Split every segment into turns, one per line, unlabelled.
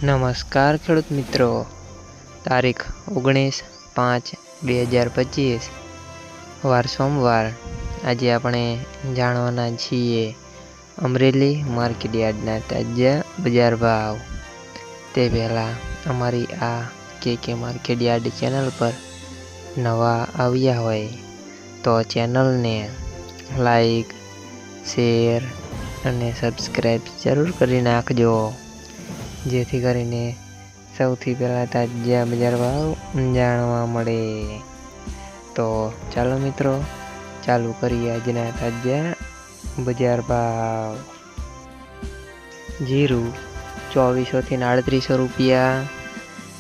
નમસ્કાર ખેડૂત મિત્રો, તારીખ 19/5/2025 વાર સોમવાર। આજે આપણે જાણવાના છીએ અમરેલી માર્કેટ યાર્ડના તાજા બજાર ભાવ। તે પહેલાં અમારી આ કે માર્કેટ યાર્ડ ચેનલ પર નવા આવ્યા હોય તો ચેનલને લાઈક, શેર અને સબસ્ક્રાઈબ જરૂર કરી નાખજો, જેથી કરીને સૌથી પહેલાં તાજા બજાર ભાવ જાણવા મળે। તો ચાલો મિત્રો, ચાલુ કરીએ આજના તાજા બજાર ભાવ। જીરું 2400 થી 3800 રૂપિયા,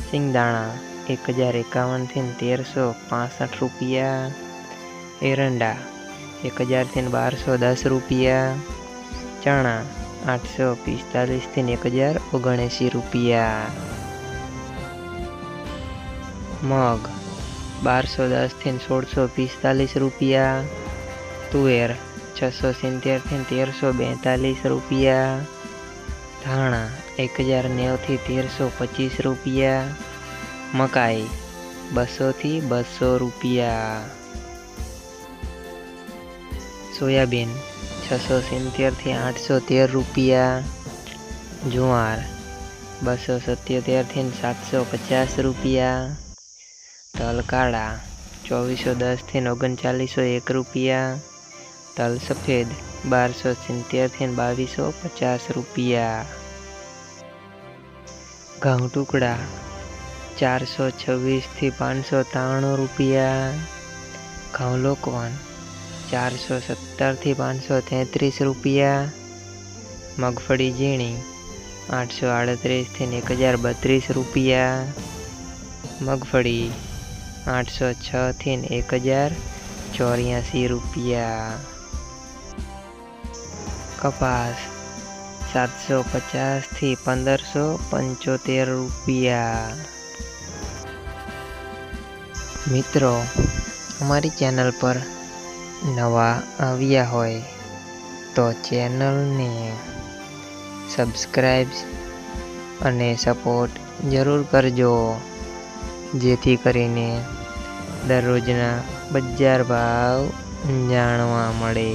સિંગદાણા 1051 થી 1365 રૂપિયા, એરંડા 1000 થી 1210 રૂપિયા, ચણા 845 થી 1079 રૂપિયા, મગ 1210 થી 1645 રૂપિયા, તુવેર 670 થી 1342 રૂપિયા, ધાણા 1090 થી 1325 રૂપિયા, મકાઈ 200 થી 200 રૂપિયા, સોયાબીન 670 થી 813 રૂપિયા, જુવાર 277 થી 750 રૂપિયા, તલ કાળા 2410 થી 3901 રૂપિયા, તલ સફેદ 1270 થી 2250 રૂપિયા, ઘઉં ટુકડા 426 થી 593 રૂપિયા, ઘઉં લોકવન 417 થી 533 રૂપિયા, મગફળી ઝીણી 838 થી 1032 રૂપિયા, મગફળી 806 થી 1084 રૂપિયા, કપાસ 750 થી 1575 રૂપિયા। મિત્રો, અમારી ચેનલ પર નવા આવ્યા હોય તો ચેનલને સબસ્ક્રાઈબ અને સપોર્ટ જરૂર કરજો, જેથી કરીને દરરોજના બજાર ભાવ જાણવા મળે।